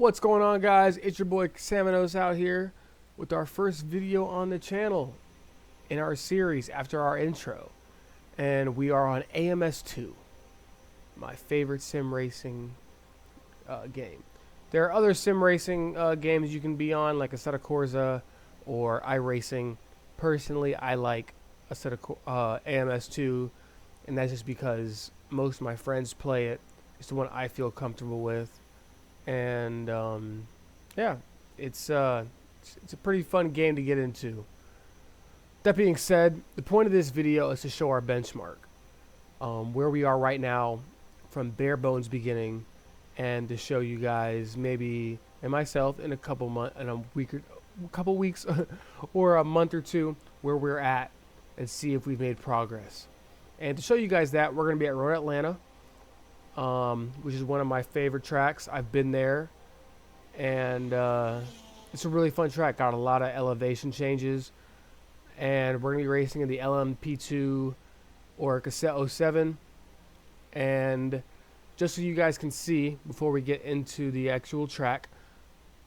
What's going on, guys? It's your boy Samanos out here with our first video on the channel in our series after our intro. And we are on AMS 2, my favorite sim racing game. There are other sim racing games you can be on, like Assetto Corsa or iRacing. Personally, I like AMS 2, and that's just because most of my friends play it. It's the one I feel comfortable with. And yeah, it's a pretty fun game to get into. That being said, the point of this video is to show our benchmark, where we are right now from bare bones beginning, and to show you guys maybe and myself in a couple weeks or a month or two where we're at, and see if we've made progress. And to show you guys that, we're going to be at Road Atlanta, which is one of my favorite tracks. I've been there, and it's a really fun track. Got a lot of elevation changes, and we're gonna be racing in the LMP2 or Cassette 07. And just so you guys can see, before we get into the actual track,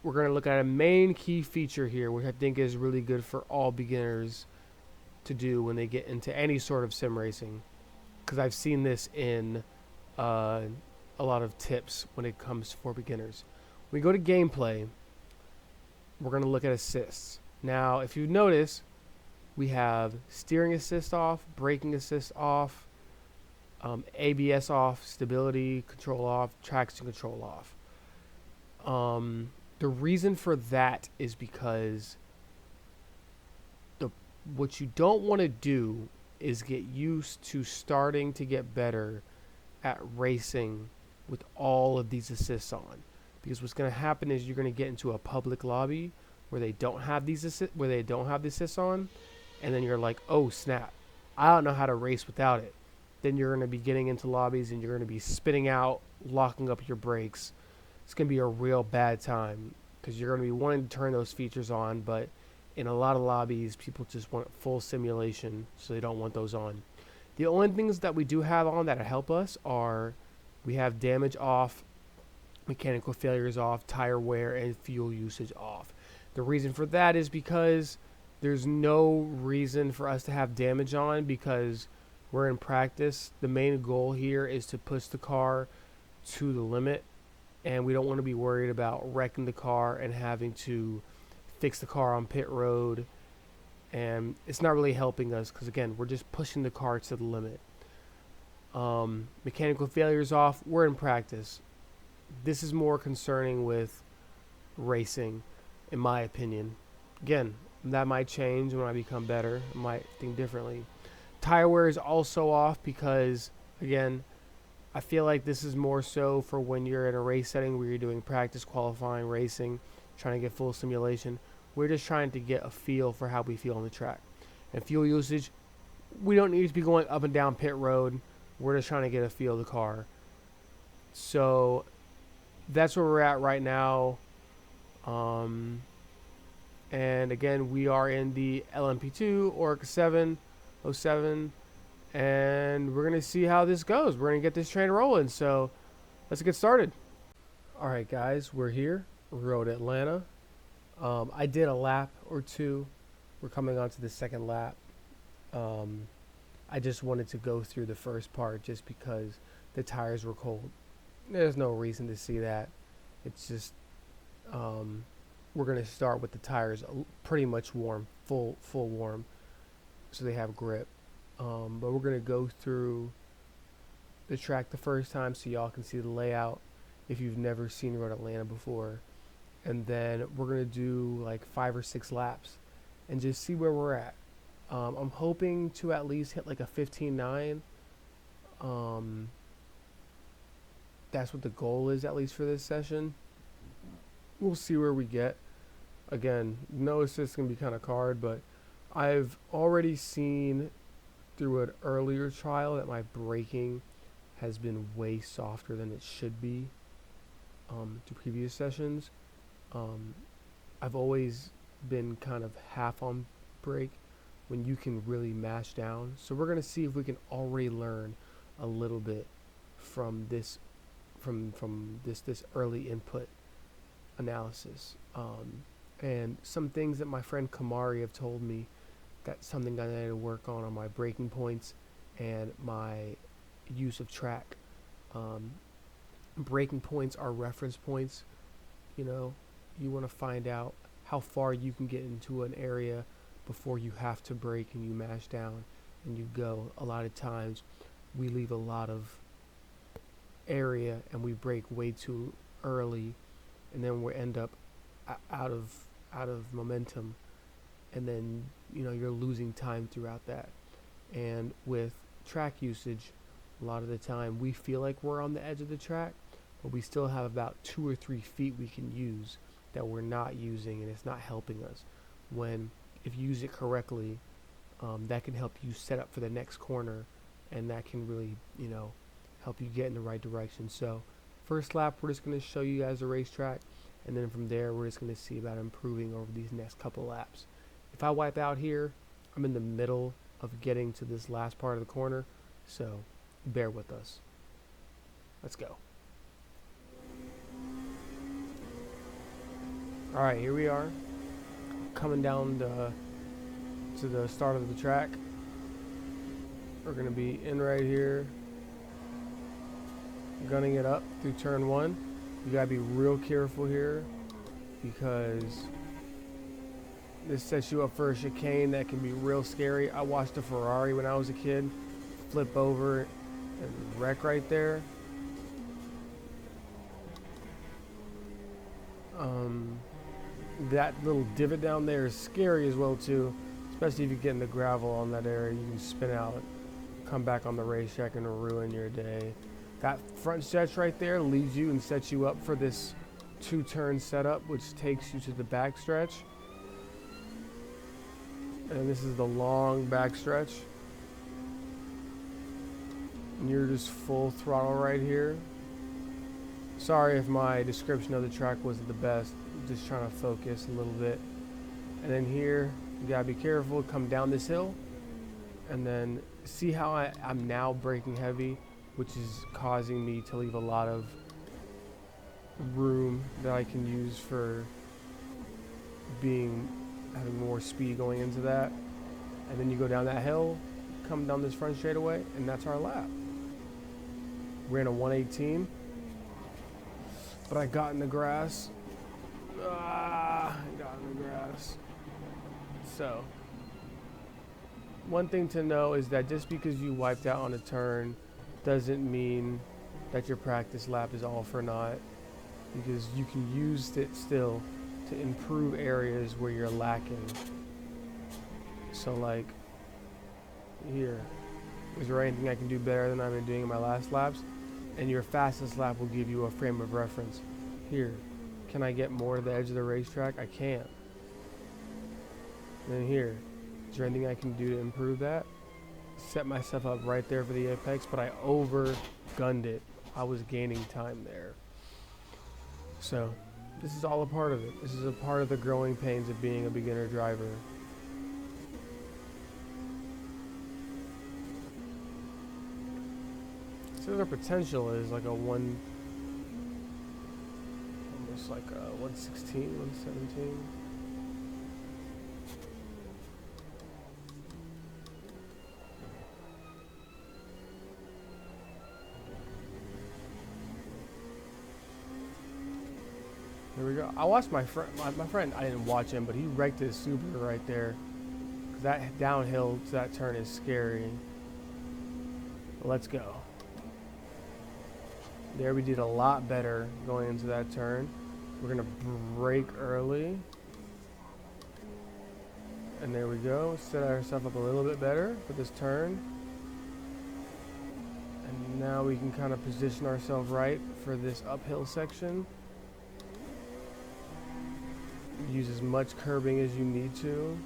we're gonna look at a main key feature here, which I think is really good for all beginners to do when they get into any sort of sim racing, because I've seen this in a lot of tips when it comes for beginners. When we go to gameplay, we're going to look at assists. Now, if you notice, we have steering assist off, braking assist off, ABS off, stability control off, traction control off. The reason for that is because what you don't want to do is get used to starting to get better at racing with all of these assists on, because what's going to happen is you're going to get into a public lobby where they don't have these the assists on, and then you're like, oh snap, I don't know how to race without it. Then you're going to be getting into lobbies and you're going to be spinning out, locking up your brakes. It's going to be a real bad time because you're going to be wanting to turn those features on, but in a lot of lobbies people just want full simulation, so they don't want those on. The only things that we do have on that help us are we have damage off, mechanical failures off, tire wear, and fuel usage off. The reason for that is because there's no reason for us to have damage on, because we're in practice. The main goal here is to push the car to the limit, and we don't want to be worried about wrecking the car and having to fix the car on pit road. And it's not really helping us because, again, we're just pushing the car to the limit. Mechanical failures off. We're in practice. This is more concerning with racing, in my opinion. Again, that might change when I become better. I might think differently. Tire wear is also off because, again, I feel like this is more so for when you're in a race setting where you're doing practice, qualifying, racing, trying to get full simulation. We're just trying to get a feel for how we feel on the track. And fuel usage, we don't need to be going up and down pit road. We're just trying to get a feel of the car. So that's where we're at right now. And again, we are in the LMP2 or 07, and we're going to see how this goes. We're going to get this train rolling. So let's get started. All right, guys, we're here. Road Atlanta. I did a lap or two. We're coming on to the second lap. I just wanted to go through the first part just because the tires were cold. There's no reason to see that. It's just we're going to start with the tires pretty much warm, full warm, so they have grip. But we're going to go through the track the first time so y'all can see the layout if you've never seen Road Atlanta before. And then we're going to do like 5 or 6 laps and just see where we're at. I'm hoping to at least hit like a 15.9. That's what the goal is, at least for this session. We'll see where we get. Again, no assist can be kind of hard, but I've already seen through an earlier trial that my braking has been way softer than it should be to previous sessions. I've always been kind of half on brake when you can really mash down. So we're going to see if we can already learn a little bit from this early input analysis. And some things that my friend Kamari have told me, that's something I need to work on my braking points and my use of track. Braking points are reference points. You know, you want to find out how far you can get into an area before you have to brake and you mash down and you go. A lot of times we leave a lot of area and we brake way too early, and then we end up out of momentum, and then you're losing time throughout that. And with track usage, a lot of the time we feel like we're on the edge of the track, but we still have about 2 or 3 feet we can use that we're not using, and it's not helping us. When if you use it correctly, that can help you set up for the next corner, and that can really help you get in the right direction. So first lap, we're just going to show you guys the racetrack, and then from there we're just going to see about improving over these next couple laps. If I wipe out here, I'm in the middle of getting to this last part of the corner, so bear with us. Let's go. Alright, here we are, coming down to the start of the track. We're going to be in right here, gunning it up through turn 1. You got to be real careful here, because this sets you up for a chicane that can be real scary. I watched a Ferrari when I was a kid flip over and wreck right there. That little divot down there is scary as well too, especially if you get in the gravel on that area. You can spin out, come back on the racetrack, and ruin your day. That front stretch right there leaves you and sets you up for this 2-turn setup, which takes you to the back stretch. And this is the long back stretch. And you're just full throttle right here. Sorry if my description of the track wasn't the best. I'm just trying to focus a little bit. And then here, you gotta be careful, come down this hill. And then see how I'm now braking heavy, which is causing me to leave a lot of room that I can use for having more speed going into that. And then you go down that hill, come down this front straightaway, and that's our lap. Ran a 118, but I got in the grass. I got in the grass. So, one thing to know is that just because you wiped out on a turn doesn't mean that your practice lap is all for naught, because you can use it still to improve areas where you're lacking. So like here, is there anything I can do better than I've been doing in my last laps? And your fastest lap will give you a frame of reference. Here, can I get more to the edge of the racetrack? I can't. And then here, is there anything I can do to improve that? Set myself up right there for the apex, but I over-gunned it. I was gaining time there. So, this is all a part of it. This is a part of the growing pains of being a beginner driver. So their potential is like almost like a 116, 117. Here we go. I watched my friend. My friend, I didn't watch him, but he wrecked his Subaru right there. 'Cause that downhill to that turn is scary. Let's go. There, we did a lot better going into that turn. We're gonna brake early. And there we go. Set ourselves up a little bit better for this turn. And now we can kind of position ourselves right for this uphill section. Use as much curbing as you need to.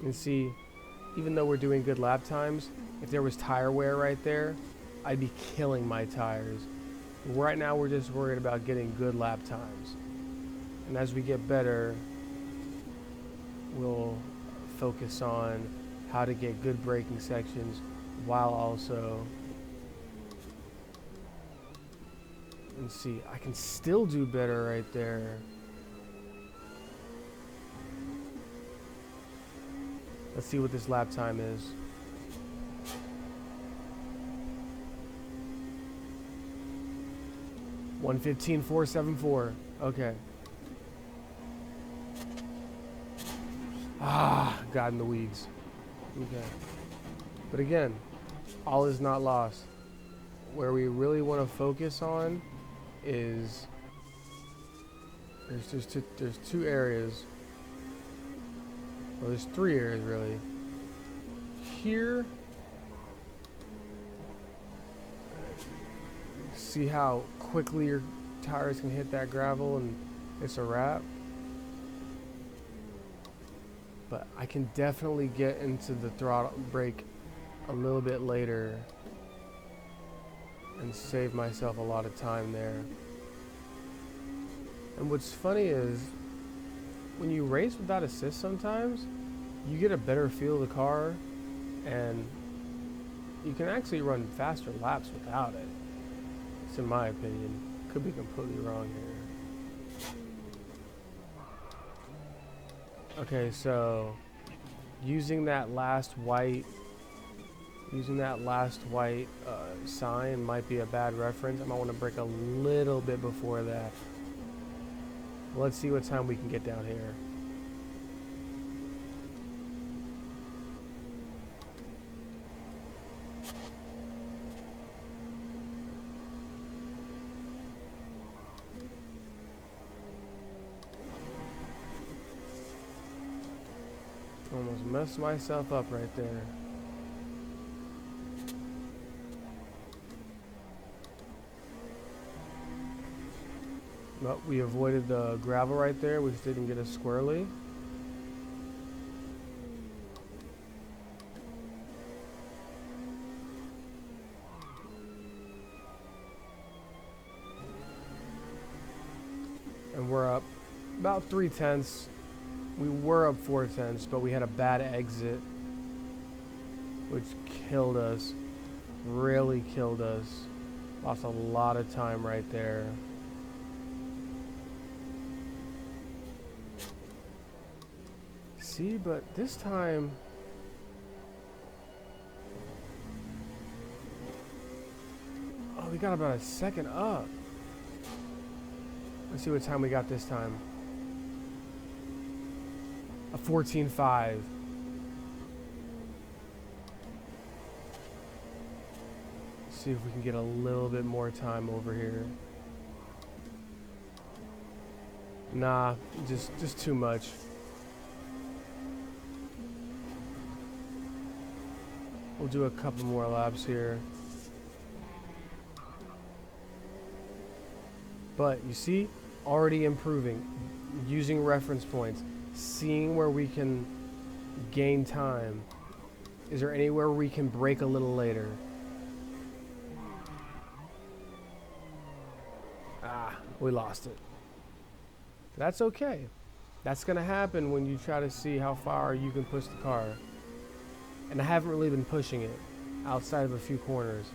And see, even though we're doing good lap times, if there was tire wear right there, I'd be killing my tires. Right now we're just worried about getting good lap times. And as we get better, we'll focus on how to get good braking sections while also, let's see, I can still do better right there. Let's see what this lap time is. $1:15.474. Okay. Got in the weeds. Okay. But again, all is not lost. Where we really want to focus on is there's two areas. Well, there's three areas really. Here, see how quickly your tires can hit that gravel and it's a wrap. But I can definitely get into the throttle brake a little bit later and save myself a lot of time there. And what's funny is when you race without assist sometimes, you get a better feel of the car and you can actually run faster laps without it. It's in my opinion. Could be completely wrong here. Okay, so using that last white sign might be a bad reference. I might want to brake a little bit before that. Let's see what time we can get down here. Almost messed myself up right there. But we avoided the gravel right there, which didn't get us squarely. And we're up about 3/10. We were up 4/10, but we had a bad exit, which killed us. Really killed us. Lost a lot of time right there. See, but this time, oh, we got about a second up. Let's see what time we got this time. A 14.5. See if we can get a little bit more time over here. Nah, just too much. We'll do a couple more laps here. But you see, already improving, using reference points, seeing where we can gain time. Is there anywhere we can brake a little later? We lost it. That's okay. That's gonna happen when you try to see how far you can push the car. And I haven't really been pushing it outside of a few corners.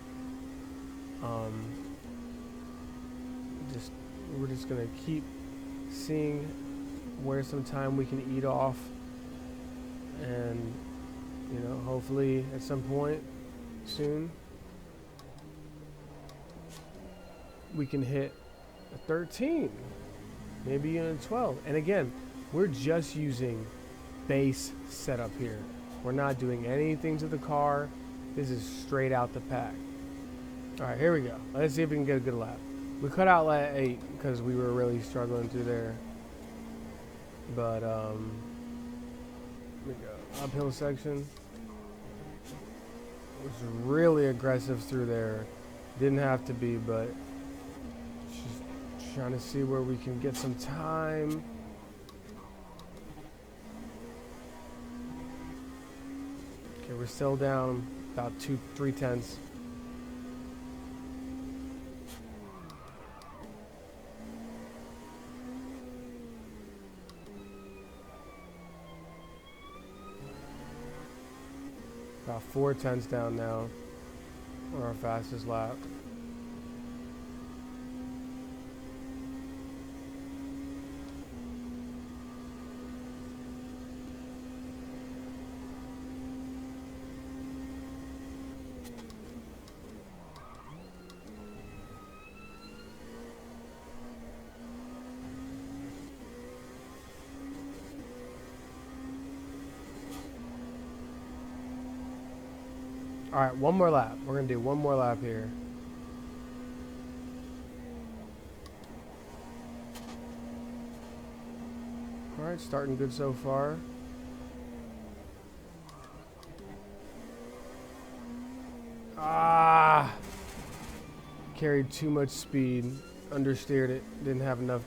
We're just gonna keep seeing where some time we can eat off, and you know, hopefully at some point soon we can hit a 13, maybe even a 12. And again, we're just using base setup here. We're not doing anything to the car. This is straight out the pack. All right, here we go. Let's see if we can get a good lap. We cut out lap 8 because we were really struggling through there. But here we go. Uphill section. It was really aggressive through there. Didn't have to be, but just trying to see where we can get some time. Okay, we're still down about 3/10. About 4/10 down now on our fastest lap. All right, one more lap. We're gonna do one more lap here. All right, starting good so far. Ah! Carried too much speed, understeered it, didn't have enough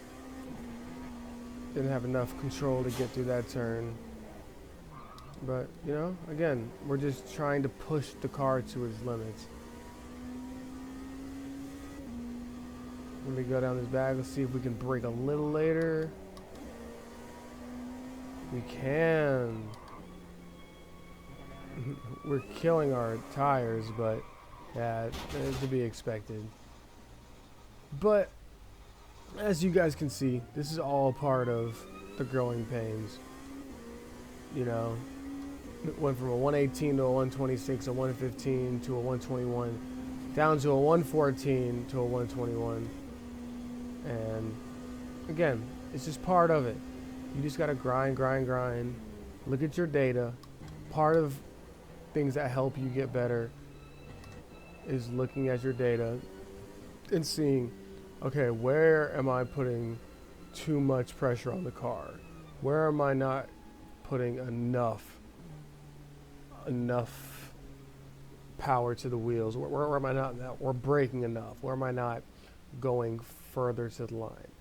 control to get through that turn. But, you know, again, we're just trying to push the car to its limits. Let me go down this bag. Let's see if we can brake a little later. We can. We're killing our tires, but yeah, it's to be expected. But as you guys can see, this is all part of the growing pains. You know, it went from a 118 to a 126, a 115 to a 121, down to a 114 to a 121. And again, it's just part of it. You just gotta grind. Look at your data. Part of things that help you get better is looking at your data and seeing, okay, where am I putting too much pressure on the car? Where am I not putting enough power to the wheels? Where am I not, or braking enough? Where am I not going further to the line?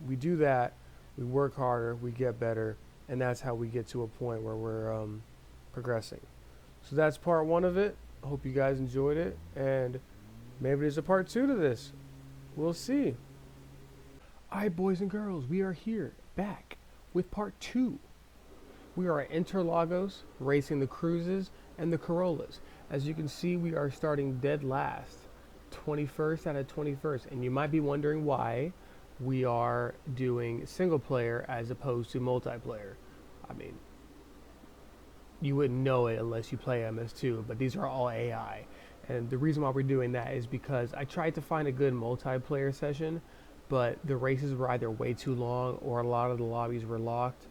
We do that, we work harder, we get better, and that's how we get to a point where we're progressing. So that's part one of it. I hope you guys enjoyed it, and maybe there's a part two to this. We'll see. Alright, boys and girls, we are here, back, with part two. We are at Interlagos, racing the Cruises and the Corollas. As you can see, we are starting dead last, 21st out of 21st, and you might be wondering why we are doing single player as opposed to multiplayer. I mean, you wouldn't know it unless you play MS2, but these are all AI. And the reason why we're doing that is because I tried to find a good multiplayer session, but the races were either way too long or a lot of the lobbies were locked,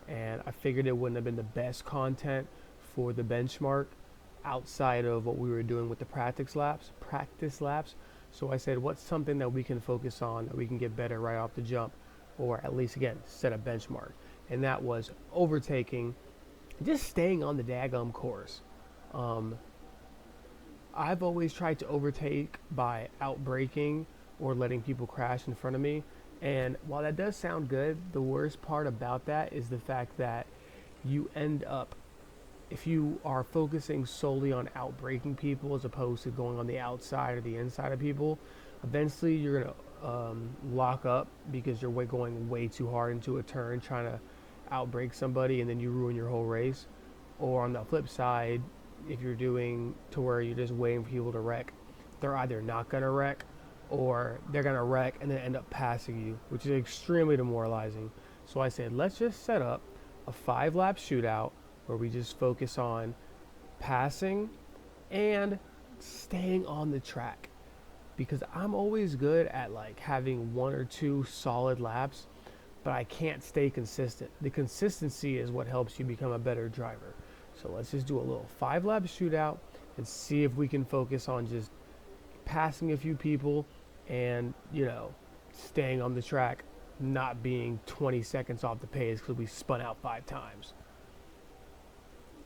and I figured it wouldn't have been the best content for the benchmark outside of what we were doing with the practice laps. So I said, what's something that we can focus on, that we can get better right off the jump, or at least, again, set a benchmark. And that was overtaking, just staying on the daggum course. I've always tried to overtake by outbraking or letting people crash in front of me. And while that does sound good, the worst part about that is the fact that you end up, if you are focusing solely on outbraking people as opposed to going on the outside or the inside of people, eventually you're going to lock up because you're going way too hard into a turn trying to outbrake somebody, and then you ruin your whole race. Or on the flip side, if you're doing to where you're just waiting for people to wreck, they're either not going to wreck or they're going to wreck and then end up passing you, which is extremely demoralizing. So I said, let's just set up a 5-lap shootout where we just focus on passing and staying on the track, because I'm always good at like having 1 or 2 solid laps, but I can't stay consistent. The consistency is what helps you become a better driver. So let's just do a little 5-lap shootout and see if we can focus on just passing a few people and, you know, staying on the track, not being 20 seconds off the pace because we spun out 5 times.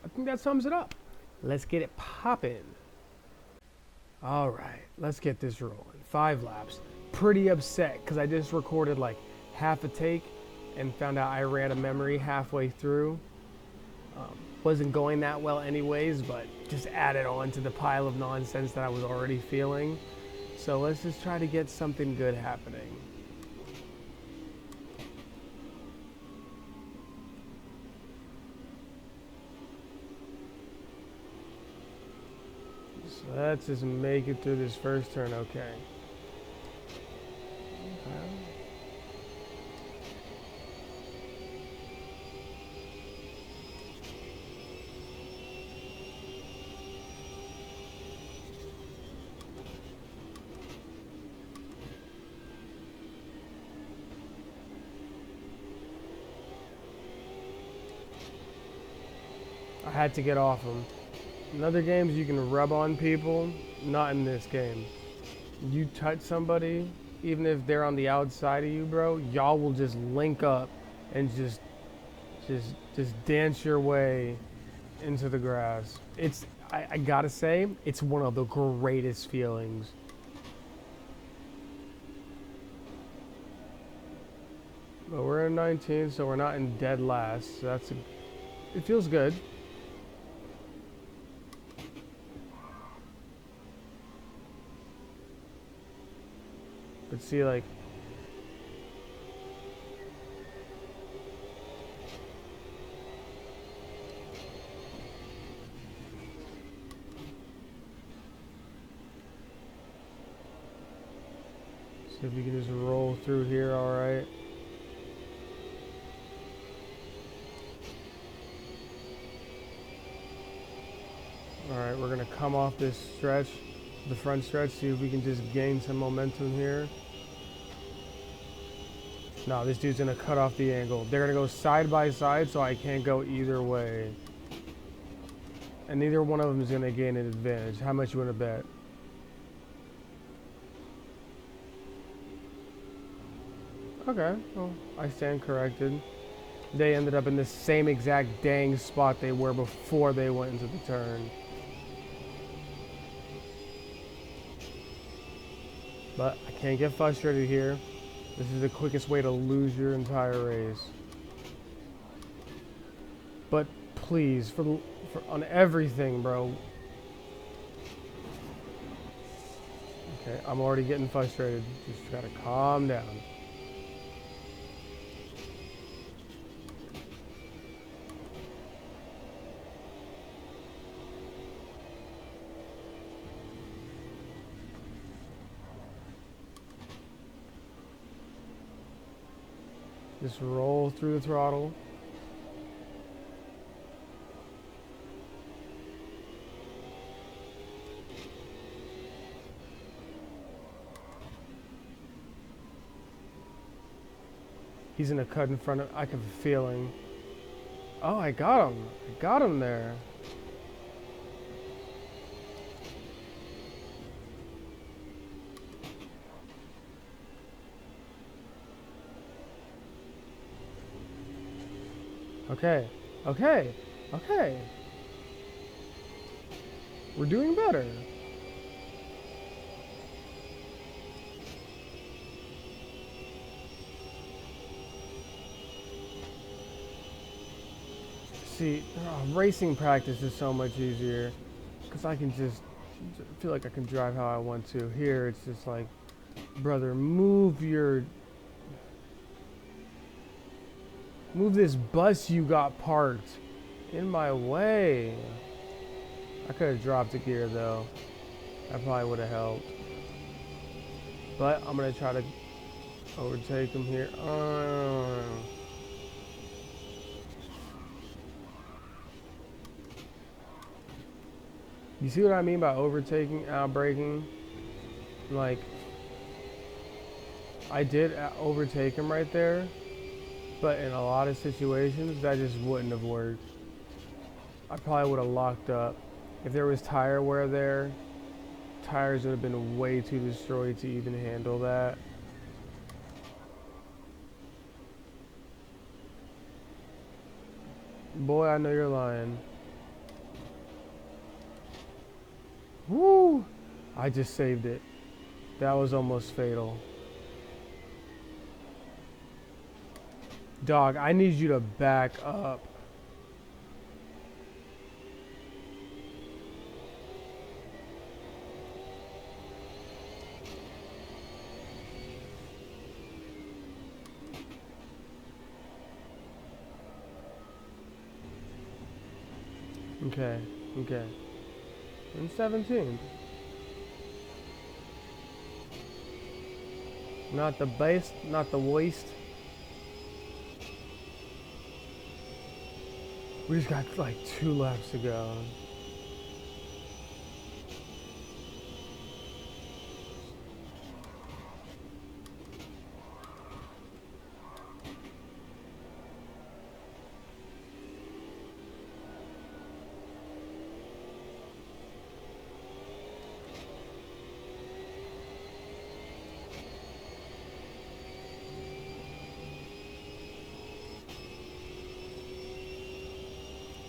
I think that sums it up. Let's get it poppin'. All right, let's get this rolling. 5 laps. Pretty upset because I just recorded like half a take and found out I ran a memory halfway through. Wasn't going that well anyways, but just added on to the pile of nonsense that I was already feeling. So let's just try to get something good happening. So let's just make it through this first turn, okay. I had to get off them. In other games, you can rub on people. Not in this game. You touch somebody, even if they're on the outside of you, bro, y'all will just link up and just dance your way into the grass. It's, I gotta say, it's one of the greatest feelings. But we're in 19, so we're not in dead last. So it feels good. But see, like, see if you can just roll through here, all right. All right, we're gonna come off this stretch, the front stretch, see if we can just gain some momentum here. No, this dude's gonna cut off the angle. They're gonna go side by side, so I can't go either way. And neither one of them is gonna gain an advantage. How much you wanna bet? Okay, well, I stand corrected. They ended up in the same exact dang spot they were before they went into the turn. But I can't get frustrated here. This is the quickest way to lose your entire race. But please, on everything, bro. Okay, I'm already getting frustrated. Just gotta calm down. Just roll through the throttle. He's in a cut in front of, I have a feeling. Oh, I got him. I got him there. Okay, okay, okay. We're doing better. See, racing practice is so much easier because I can just feel like I can drive how I want to. Here, it's just like, brother, move this bus you got parked in my way. I could have dropped a gear though. That probably would have helped. But I'm gonna try to overtake him here. You see what I mean by overtaking, outbraking? Like, I did overtake him right there, but in a lot of situations, that just wouldn't have worked. I probably would have locked up. If there was tire wear there, tires would have been way too destroyed to even handle that. Boy, I know you're lying. Woo! I just saved it. That was almost fatal. Dog, I need you to back up. Okay, okay. And 17th. Not the best, not the worst. We just got like 2 laps to go.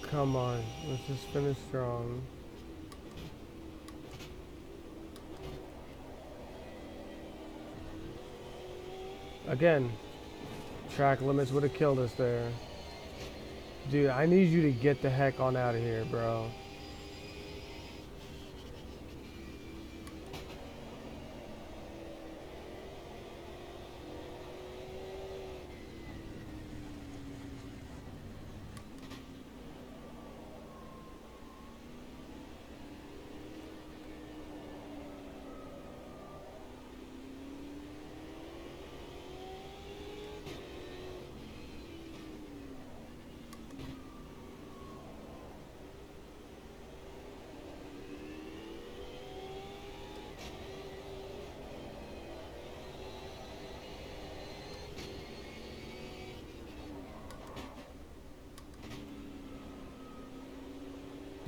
Come on, let's just finish strong. Again, track limits would have killed us there. Dude, I need you to get the heck on out of here, bro.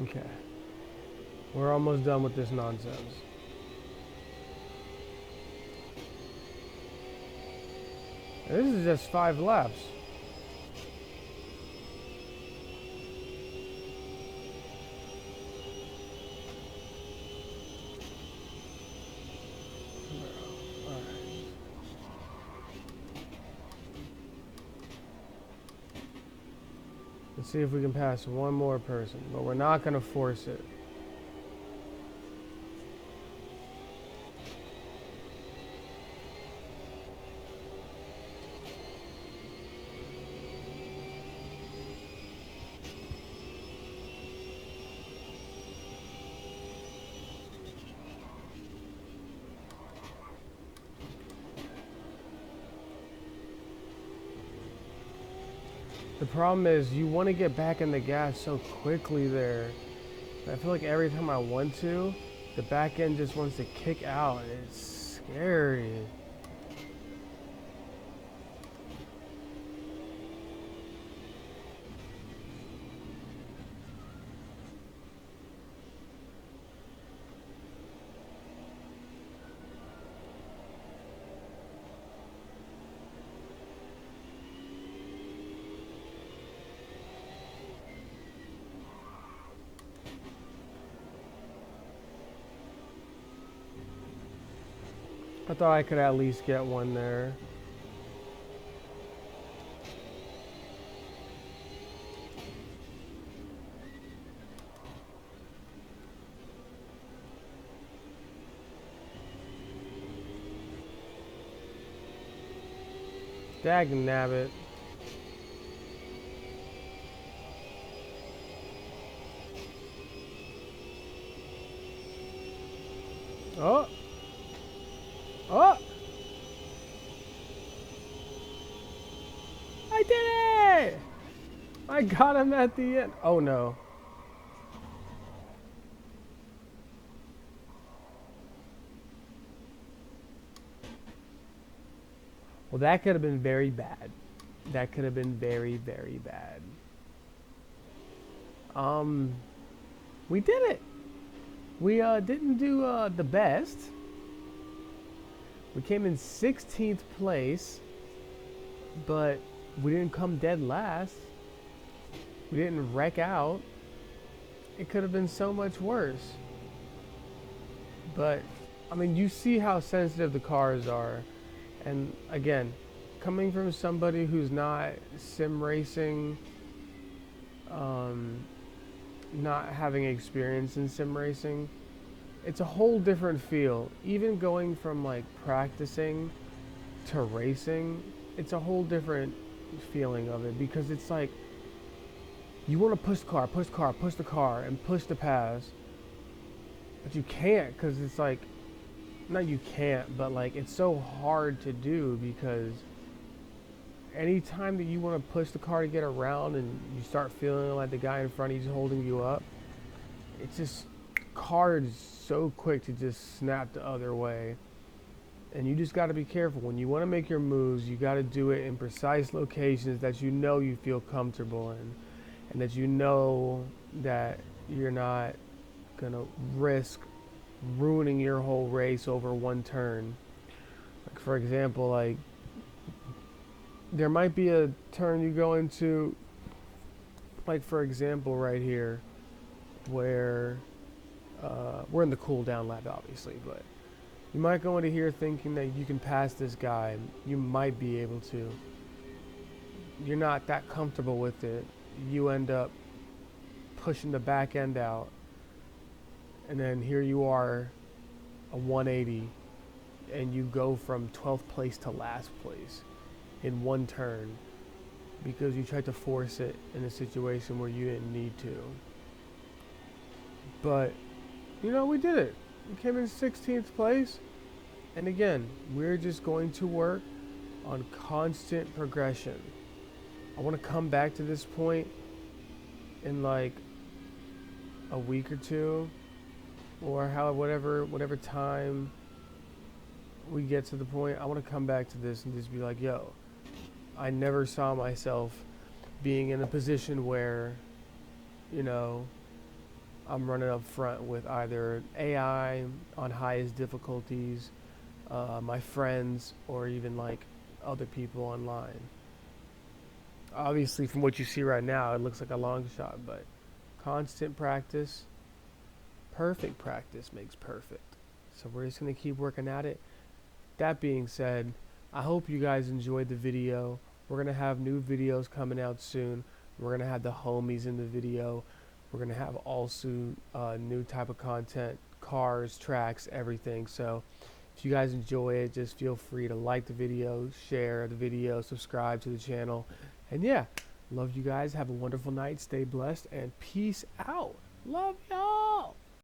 Okay. We're almost done with this nonsense. This is just 5 laps. Let's see if we can pass one more person, but we're not going to force it. The problem is you want to get back in the gas so quickly there. I feel like every time I want to, the back end just wants to kick out. It's scary. I thought I could at least get one there. Dag nabbit. Oh! Oh! I did it! I got him at the end. Oh no. Well, that could have been very bad. That could have been very, very bad. We did it. We didn't do the best. We came in 16th place, but we didn't come dead last. We didn't wreck out. It could have been so much worse. But, I mean, you see how sensitive the cars are. And again, coming from somebody who's not sim racing, not having experience in sim racing, it's a whole different feel. Even going from like practicing to racing, it's a whole different feeling of it, because it's like you want to push the car, and push the pass, But you can't, because it's like, not you can't, but like it's so hard to do, because anytime that you want to push the car to get around and you start feeling like the guy in front of you is holding you up, it's just, car is so quick to just snap the other way. And you just got to be careful. When you want to make your moves, you got to do it in precise locations that you know you feel comfortable in, and that you know that you're not going to risk ruining your whole race over one turn. Like, for example, like, there might be a turn you go into, like, for example, right here, where we're in the cool down lap, obviously, but you might go into here thinking that you can pass this guy. You might be able to. You're not that comfortable with it. You end up pushing the back end out, and then here you are, a 180, and you go from 12th place to last place in one turn because you tried to force it in a situation where you didn't need to. But, you know, we did it. We came in 16th place. And again, we're just going to work on constant progression. I want to come back to this point in like a week or two, or whatever time we get to the point. I want to come back to this and just be like, yo, I never saw myself being in a position where, you know, I'm running up front with either AI on highest difficulties, my friends, or even like other people online. Obviously, from what you see right now, it looks like a long shot, but constant practice, perfect practice makes perfect. So we're just going to keep working at it. That being said, I hope you guys enjoyed the video. We're going to have new videos coming out soon. We're going to have the homies in the video. We're going to have also new type of content, cars, tracks, everything. So if you guys enjoy it, just feel free to like the video, share the video, subscribe to the channel. And yeah, love you guys. Have a wonderful night. Stay blessed and peace out. Love y'all.